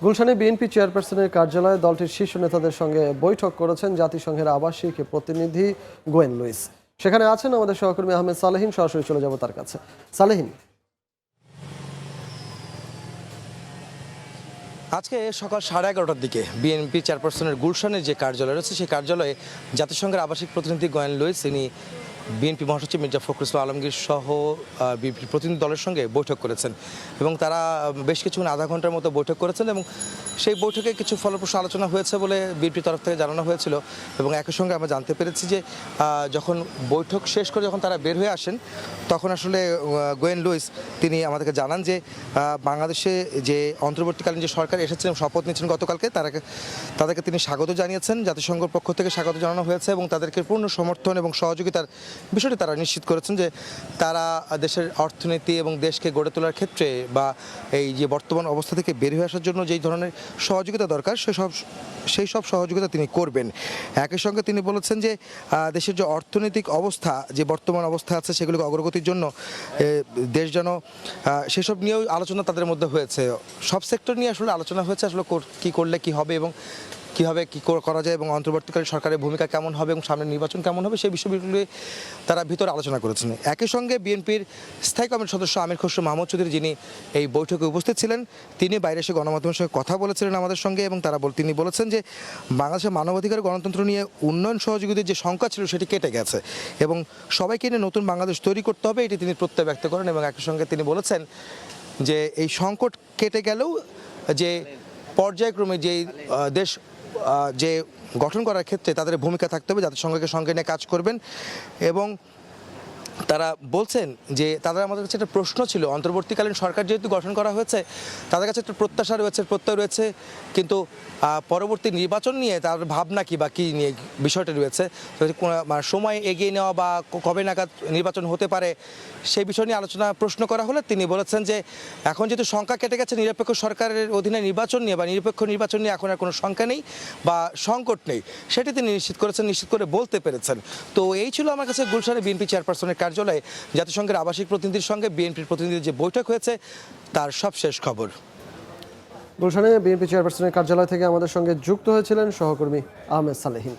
গুলশানে বিএনপি চেয়ারপারসনের কার্যালয়ে দলটির শীর্ষ নেতাদের সঙ্গে বৈঠক করেছেন জাতিসংঘের আবাসিক প্রতিনিধি গোয়েন লুইস। সেখানে আছেন আমাদের সহকর্মী আহমেদ সালেহীন। সরাসরি চলে যাব তার কাছে। সালেহীন, আজকে সকাল 11:30টার দিকে বিএনপি চেয়ারপারসনের গুলশানের যে কার্যালয় রয়েছে সেই কার্যালয়ে জাতিসংঘের আবাসিক প্রতিনিধি গোয়েন লুইস তিনি বিএনপি মহাসচিব মির্জা ফখরুল ইসলাম আলমগীর সহ বিএনপি প্রতিনিধি দলের সঙ্গে বৈঠক করেছেন এবং তারা বেশ কিছুক্ষণ আধা ঘন্টার মতো বৈঠক করেছেন এবং সেই বৈঠকে কিছু ফলপ্রসূ আলোচনা হয়েছে বলে বিএনপির তরফ থেকে জানানো হয়েছিল। এবং একই সঙ্গে আমরা জানতে পেরেছি যে যখন বৈঠক শেষ করে যখন তারা বের হয়ে আসেন তখন আসলে গোয়েন লুইস তিনি আমাদেরকে জানান যে বাংলাদেশে যে অন্তর্বর্তীকালীন যে সরকার এসেছেন শপথ নিয়েছেন গতকালকে তাদেরকে তিনি স্বাগত জানিয়েছেন, জাতিসংঘের পক্ষ থেকে স্বাগত জানানো হয়েছে এবং তাদেরকে পূর্ণ সমর্থন এবং সহযোগিতার বিষয়টি তারা নিশ্চিত করেছেন যে তারা দেশের অর্থনীতি এবং দেশকে গড়ে তোলার ক্ষেত্রে বা এই যে বর্তমান অবস্থা থেকে বের হয়ে আসার জন্য যেই ধরনের সহযোগিতা দরকার সেই সব সহযোগিতা তিনি করবেন। একই সঙ্গে তিনি বলেছেন যে দেশের যে অর্থনৈতিক অবস্থা যে বর্তমান অবস্থা আছে সেগুলোকে অগ্রগতির জন্য দেশ যেন সেসব নিয়েও আলোচনা তাদের মধ্যে হয়েছে। সব সেক্টর নিয়ে আসলে আলোচনা হয়েছে, আসলে কী করলে কী হবে এবং কীভাবে কী করা যায় এবং অন্তর্বর্তীকালীন সরকারের ভূমিকা কেমন হবে এবং সামনের নির্বাচন কেমন হবে সেই বিষয়গুলি তারা ভিতরে আলোচনা করেছেন। একই সঙ্গে বিএনপির স্থায়ী কমিটির সদস্য আমির খসরু মাহমুদ চৌধুরী যিনি এই বৈঠকে উপস্থিত ছিলেন তিনি বাইরে এসে গণমাধ্যমের সঙ্গে কথা বলেছিলেন আমাদের সঙ্গে এবং তিনি বলেছেন যে বাংলাদেশের মানবাধিকার গণতন্ত্র নিয়ে উন্নয়ন সহযোগিতার যে সংখ্যা ছিল সেটি কেটে গেছে এবং সবাইকে নিয়ে নতুন বাংলাদেশ তৈরি করতে হবে এটি তিনি প্রত্যয় ব্যক্ত করেন। এবং একই সঙ্গে তিনি বলেছেন যে এই সংকট কেটে গেলেও যে পর্যায়ক্রমে যেই দেশ যে গঠন করার ক্ষেত্রে তাদের ভূমিকা থাকতে হবে, জাতিসংঘকে সঙ্গে নিয়ে কাজ করবেন। এবং তারা বলছেন যে তাদের আমাদের কাছে একটা প্রশ্ন ছিল, অন্তর্বর্তীকালীন সরকার যেহেতু গঠন করা হয়েছে তাদের কাছে একটা প্রত্যাশা রয়েছে, প্রত্যয় রয়েছে, কিন্তু পরবর্তী নির্বাচন নিয়ে তার ভাবনা কি বা কী নিয়ে বিষয়টা রয়েছে, সময় এগিয়ে নেওয়া বা কবে নাগাদ নির্বাচন হতে পারে সেই বিষয় নিয়ে আলোচনা প্রশ্ন করা হলে তিনি বলেছেন যে এখন যেহেতু সংখ্যা কেটে গেছে নিরপেক্ষ সরকারের অধীনে নির্বাচন নিয়ে বা নিরপেক্ষ নির্বাচন নিয়ে এখন আর কোনো সংখ্যা নেই বা সংকট নেই, সেটি তিনি নিশ্চিত করে বলতে পেরেছেন। তো এই ছিল আমার কাছে গুলশানে বিএনপি চেয়ারপারসনের কার্যালয়ে জাতিসংঘের আবাসিক প্রতিনিধির সঙ্গে বিএনপির প্রতিনিধির যে বৈঠক হয়েছে তার সব শেষ খবর। গুলশানে বিএনপি চেয়ারপারসনের কার্যালয় থেকে আমাদের সঙ্গে যুক্ত হয়েছিলেন সহকর্মী আহমেদ সালেহীন।